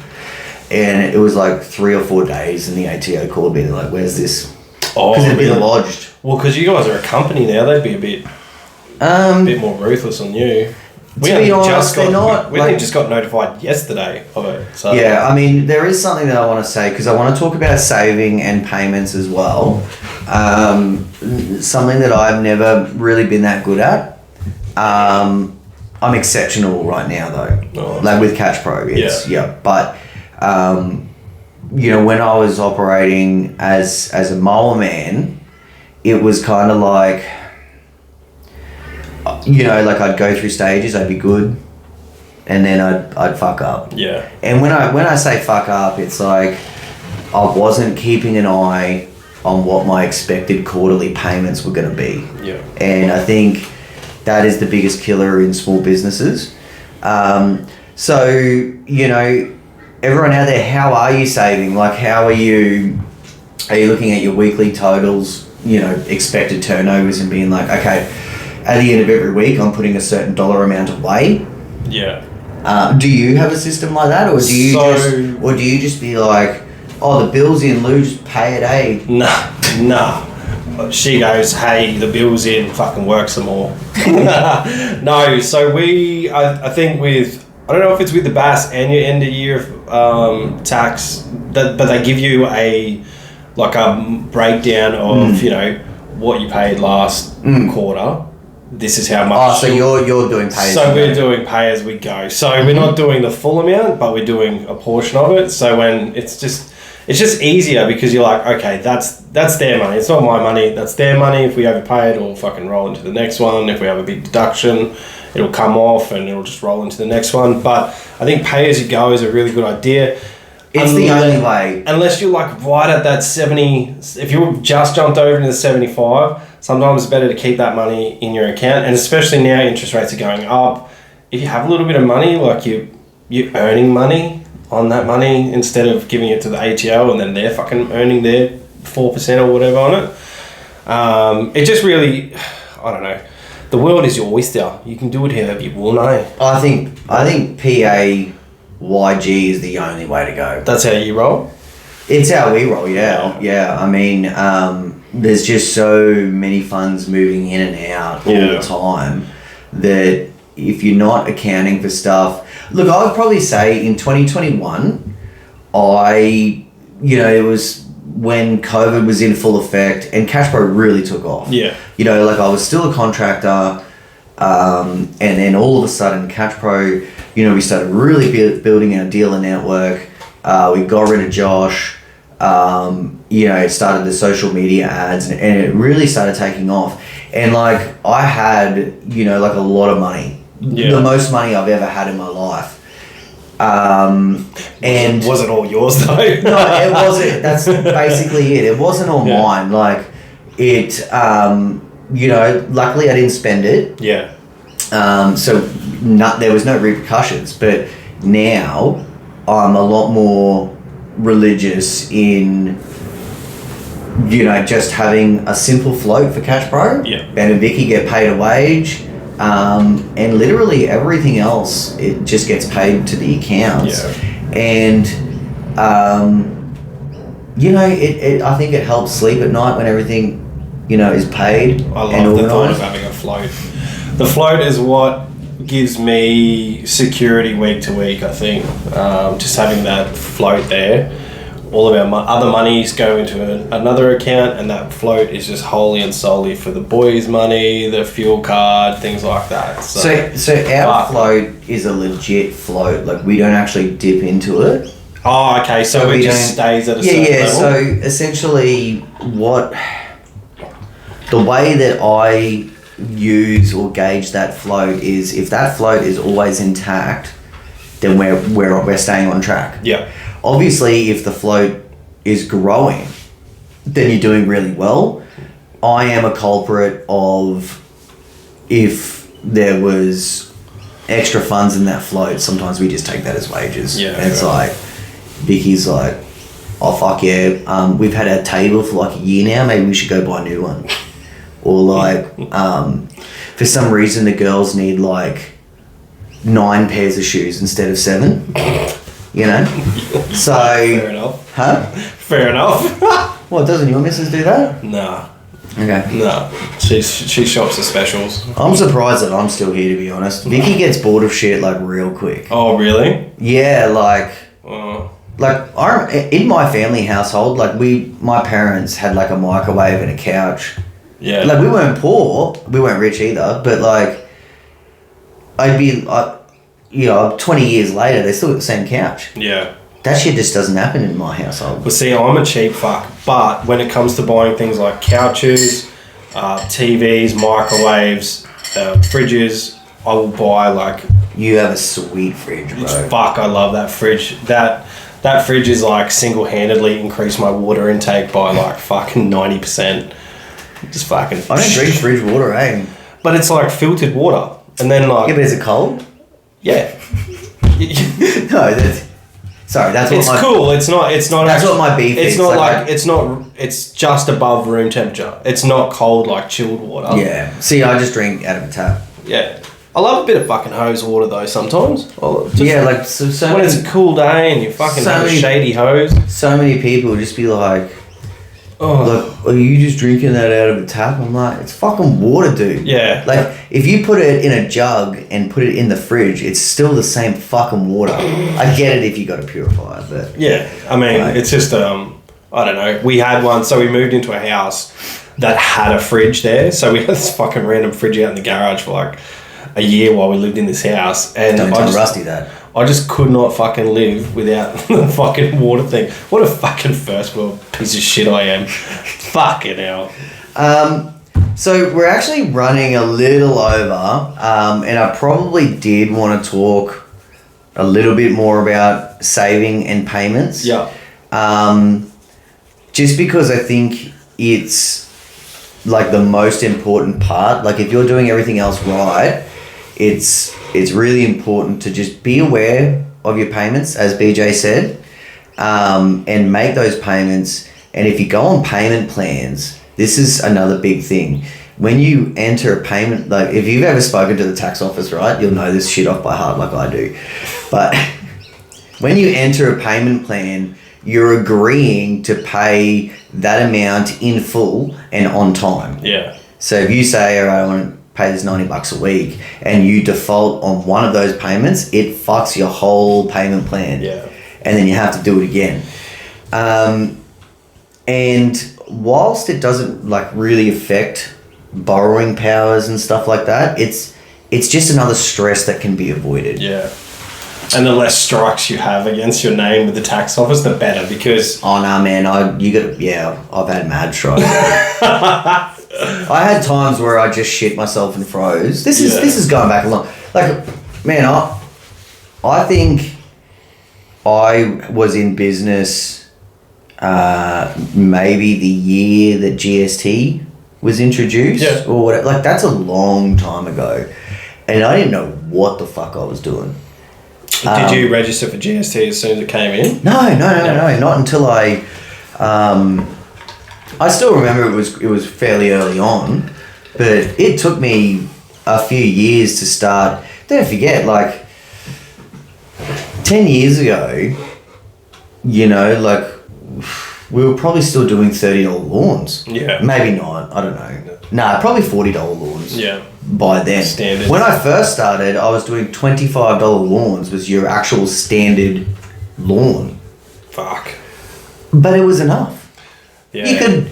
And it was like 3 or 4 days, and the ATO called me. They're like, where's this? Because it'd been lodged. Well, because you guys are a company now, they'd be a bit more ruthless on you. We just got notified yesterday of it. So. Yeah, I mean, there is something that I want to say because I want to talk about saving and payments as well. Something that I've never really been that good at. I'm exceptional right now though, like with Catch Pro. But when I was operating as a mower man, it was kind of like. Like I'd go through stages, I'd be good, and then I'd fuck up. Yeah. And when I say fuck up, it's like I wasn't keeping an eye on what my expected quarterly payments were going to be. Yeah. And I think that is the biggest killer in small businesses. So, everyone out there, how are you saving? Like, are you looking at your weekly totals, expected turnovers and being like, okay, at the end of every week, I'm putting a certain dollar amount away. Yeah. Do you have a system like that, or do you just be like, oh, the bill's in, Lou, just pay it, eh? Nah. She goes, hey, the bill's in, fucking work some more. No, so I think I don't know if it's with the BAS and your end of year tax, but they give you a breakdown of, what you paid last quarter. This is how much. Oh, so you're doing pay. So we're doing pay as we go. So we're not doing the full amount, but we're doing a portion of it. So when it's just easier because you're like, okay, that's their money. It's not my money. That's their money. If we overpay it, we'll fucking roll into the next one. If we have a big deduction, it'll come off and it'll just roll into the next one. But I think pay as you go is a really good idea. It's the only way. Unless you're like right at that 70, if you just jumped over into the 75, sometimes it's better to keep that money in your account. And especially now interest rates are going up. If you have a little bit of money, like you're earning money on that money instead of giving it to the ATO and then they're fucking earning their 4% or whatever on it. It just really, I don't know. The world is your oyster. You can do it however you want, eh? I think PAYG is the only way to go. That's how you roll? It's how we roll, yeah. I mean, there's just so many funds moving in and out all the time that if you're not accounting for stuff... Look, I would probably say in 2021, it was when COVID was in full effect and Cash Pro really took off. Yeah. I was still a contractor, and then all of a sudden Catch Pro... we started really building our dealer network. We got rid of Josh. Started the social media ads, and it really started taking off. And I had, a lot of money. Yeah. The most money I've ever had in my life. And was it all yours though? No, it wasn't. That's basically it. It wasn't all mine. Luckily I didn't spend it. Yeah. There was no repercussions, but now I'm a lot more religious in, just having a simple float for Cash Pro. Yeah. Ben and Vicky get paid a wage, and literally everything else, it just gets paid to the accounts. Yeah. And, I think it helps sleep at night when everything, is paid. I love and the thought organised. of having a float. The float is what gives me security week to week, I think. Just having that float there. All of our other monies go into another account, and that float is just wholly and solely for the boys' money, the fuel card, things like that. So our float is a legit float. Like, we don't actually dip into it. Oh, okay. So it just stays at a certain level? So essentially the way that I use or gauge that float is, if that float is always intact, then we're staying on track. Yeah. Obviously, if the float is growing, then you're doing really well. I am a culprit of, if there was extra funds in that float, sometimes we just take that as wages. Yeah. And it's like, Vicky's like, oh fuck yeah, we've had our table for like a year now, maybe we should go buy a new one. Or like, for some reason the girls need like 9 pairs of shoes instead of 7. So Fair enough. Huh? Fair enough. Well, doesn't your missus do that? Nah. Okay. No. She shops the specials. I'm surprised that I'm still here, to be honest. Vicky gets bored of shit like real quick. Oh, really? Yeah, like Oh. in my family household, like my parents had like a microwave and a couch. Yeah. Like, we weren't poor, we weren't rich either, but like, 20 years later, they still got the same couch. Yeah. That shit just doesn't happen in my household. Well, see, I'm a cheap fuck, but when it comes to buying things like couches, TVs, microwaves, fridges, I will buy like... You have a sweet fridge, bro. Fuck, I love that fridge. That fridge is like single-handedly increased my water intake by like fucking 90%. Just fucking... I don't drink fridge water, eh? But it's like filtered water. And then like... Yeah, but is it cold? Yeah. No, that's what it's cool. It's not. That's actually, what my beef is. It's not like it's not. It's just above room temperature. It's not cold like chilled water. Yeah. See, I just drink out of a tap. Yeah. I love a bit of fucking hose water though. Sometimes. Yeah, like so when it's a cool day and you fucking have a shady hose. So many people just be like, Oh. Like, are you just drinking that out of a tap? I'm like, it's fucking water, dude. Yeah. Like, if you put it in a jug and put it in the fridge, it's still the same fucking water. I get it if you got a purifier, but... Yeah. I mean, it's just, I don't know. We had one, so we moved into a house that had a fridge there. So we had this fucking random fridge out in the garage for like a year while we lived in this house. And Don't tell Rusty that. I just could not fucking live without the fucking water thing. What a fucking first world piece of shit I am. Fucking hell. So we're actually running a little over, and I probably did want to talk a little bit more about saving and payments. Yeah. Just because I think it's like the most important part. Like, if you're doing everything else right, it's really important to just be aware of your payments, as BJ said, and make those payments. And if you go on payment plans, this is another big thing. When you enter a payment, like if you've ever spoken to the tax office, right, you'll know this shit off by heart like I do. But when you enter a payment plan, you're agreeing to pay that amount in full and on time. Yeah. So if you say, all right, I want to pay this $90 a week, and you default on one of those payments, it fucks your whole payment plan. Yeah. And then you have to do it again. And whilst it doesn't like really affect borrowing powers and stuff like that, it's just another stress that can be avoided. Yeah. And the less strikes you have against your name with the tax office, the better, because... Oh, no, man. I've had mad strikes. I had times where I just shit myself and froze. This is going back a long... Like, man, I think I was in business maybe the year that GST was introduced. Yeah. Or whatever. Like, that's a long time ago. and I didn't know what the fuck I was doing. Did you register for GST as soon as it came in? No, not until I still remember it was fairly early on, but it took me a few years to start. Don't forget, like 10 years ago, you know, like we were probably still doing $30 lawns. Yeah. Maybe not. I don't know. Nah, probably $40 lawns. Yeah. By then. Standard. When I first started, I was doing $25 lawns was your actual standard lawn. Fuck. But it was enough. Yeah.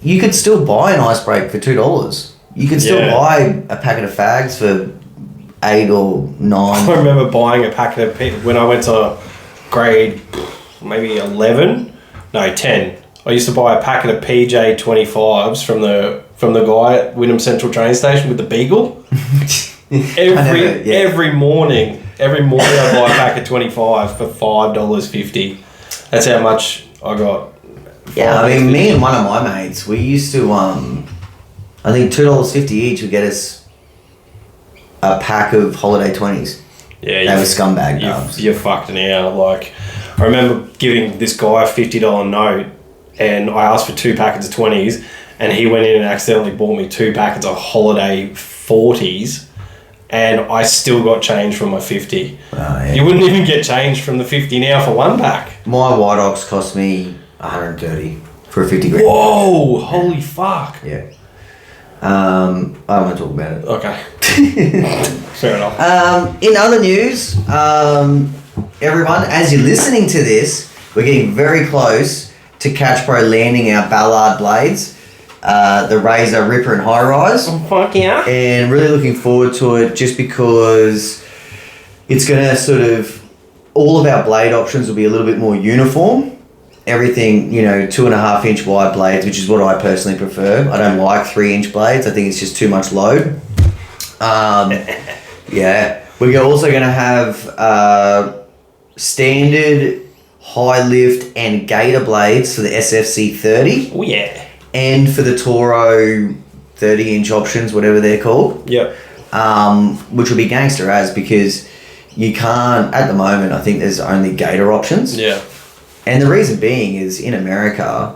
You could still buy an ice break for $2. You could still buy a packet of fags for $8 or $9. I remember buying a packet of when I went to grade maybe 11, no 10. I used to buy a packet of PJ 25s from the guy at Wynnum Central train station with the beagle. Every morning I buy a pack of 25 for $5.50. That's how much I got. Yeah, I mean, me and one of my mates, we used to, I think $2.50 each would get us a pack of holiday 20s. Yeah, they were scumbag nubs. You're fucked now. Like, I remember giving this guy a $50 note, and I asked for 2 packets of 20s, and he went in and accidentally bought me 2 packets of holiday 40s, and I still got change from my 50. Oh, yeah. You wouldn't even get change from the 50 now for 1 pack. My White Ox cost me $130 for a 50 grand. Whoa! Holy fuck! Yeah. I don't want to talk about it. Okay. Fair enough. In other news, everyone, as you're listening to this, we're getting very close to Catch Pro landing our Ballard blades, the Razor, Ripper and High Rise. Oh, fuck yeah. And really looking forward to it just because it's going to sort of, all of our blade options will be a little bit more uniform. Everything, 2.5 inch wide blades, which is what I personally prefer. I don't like 3 inch blades. I think it's just too much load. Yeah. We're also going to have standard, high lift and gator blades for the SFC 30. Oh yeah. And for the Toro 30 inch options, whatever they're called. Yep. Which will be gangster as, because you can't, at the moment, I think there's only gator options. Yeah. And the reason being is in America,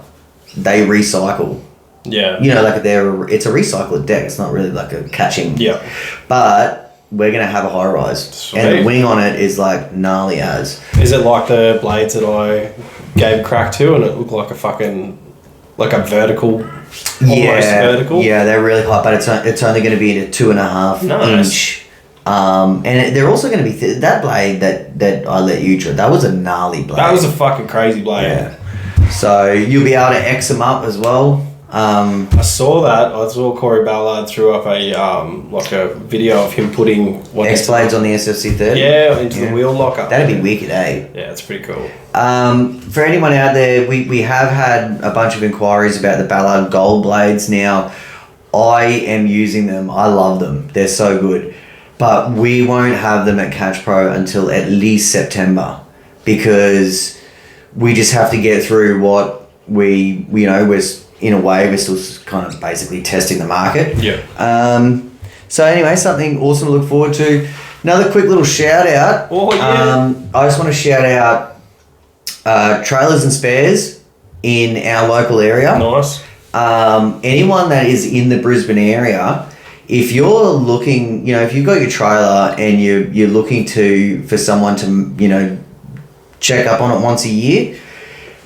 they recycle. Yeah. It's a recycled deck. It's not really like a catching. Yeah. But we're going to have a high rise. Sweet. And the wing on it is like gnarly as. Is it like the blades that I gave a crack to and it looked like a fucking, like a vertical, almost vertical? Yeah, they're really high, but it's only going to be in a 2.5 inch. And they're also going to be that blade that I let you try. That was a gnarly blade. That was a fucking crazy blade. Yeah. So you'll be able to X them up as well. I saw that. I saw Corey Ballard threw up a video of him putting X blades on the SFC 30. Yeah, into the wheel locker. That'd be wicked, eh? Yeah, it's pretty cool. For anyone out there, we have had a bunch of inquiries about the Ballard Gold blades. Now, I am using them. I love them. They're so good. But we won't have them at Catch Pro until at least September, because we just have to get through what we're in a way, we're still kind of basically testing the market. Yeah. So anyway, something awesome to look forward to. Another quick little shout out. Oh, yeah. I just want to shout out Trailers and Spares in our local area. Nice. Anyone that is in the Brisbane area, if you're looking, if you've got your trailer and you're looking for someone to, check up on it once a year,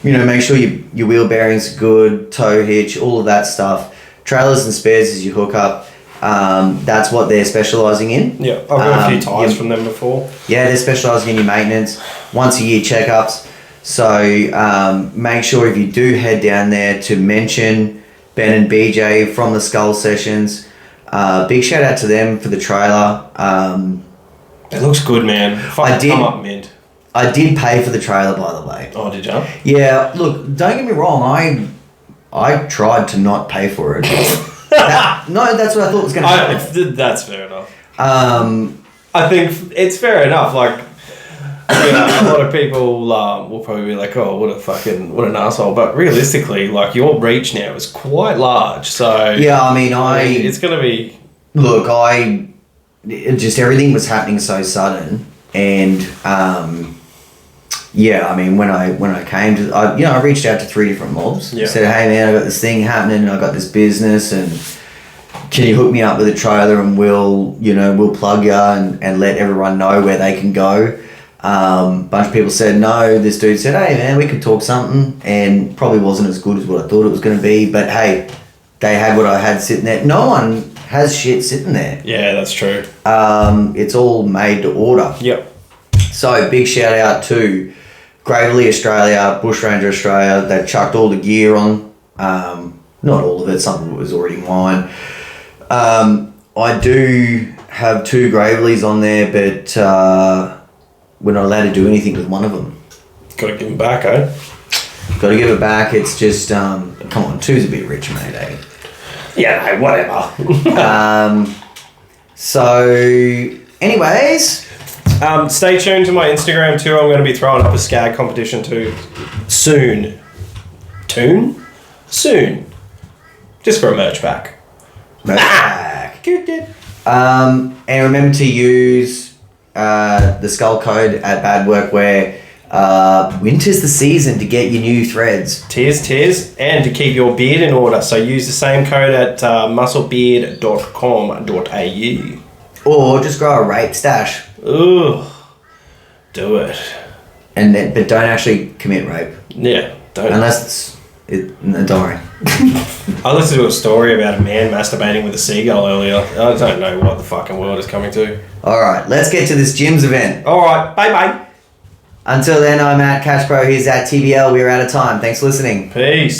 make sure your wheel bearings are good, tow hitch, all of that stuff. Trailers and Spares is your hookup. That's what they're specialising in. Yeah, I've got a few tyres from them before. Yeah, they're specialising in your maintenance, once a year checkups. So make sure if you do head down there to mention Ben and BJ from the Skull Sessions. Big shout out to them for the trailer. It looks good, man. Fucking come up mint. I did pay for the trailer, by the way. Oh, did you? Yeah, look, don't get me wrong. I tried to not pay for it. That's what I thought was going to happen. That's fair enough. I think it's fair enough. Like, a lot of people will probably be like, "Oh, what an asshole." But realistically, like, your reach now is quite large. So yeah, I mean, it's going to be. Look, I just everything was happening so sudden, and yeah, I mean, when I came to, I reached out to 3 different mobs. Yeah. Said, hey man, I got this thing happening, and I got this business, and can you hook me up with a trailer, and we'll plug you and let everyone know where they can go. Bunch of people said no. This dude said, hey man, we could talk something, and probably wasn't as good as what I thought it was going to be, but hey, they had what I had sitting there. No one has shit sitting there. Yeah, that's true. It's all made to order. Yep. So big shout out to Gravely Australia, Bushranger Australia. They've chucked all the gear on. Not all of it. Some of it was already mine. I do have 2 Gravely's on there, but we're not allowed to do anything with one of them. Got to give them back, eh? Got to give it back. It's just come on, 2's a bit rich, mate. Eh? Yeah, no, whatever. So, anyways. Stay tuned to my Instagram too. I'm going to be throwing up a skag competition too. Soon. Soon. Just for a merch pack. Merch pack. Good. And remember to use the skull code at Bad Workwear. Winter's the season to get your new threads. Tears, and to keep your beard in order. So use the same code at musclebeard.com.au. Or just grow a rape stash. Ugh. Do it. But don't actually commit rape. Yeah, don't. Unless no, don't worry. I listened to a story about a man masturbating with a seagull earlier. I don't know what the fucking world is coming to. Alright, let's get to this gyms event. Alright, bye. Until then, I'm at Cash Pro, he's at TBL. We're out of time. Thanks for listening. Peace.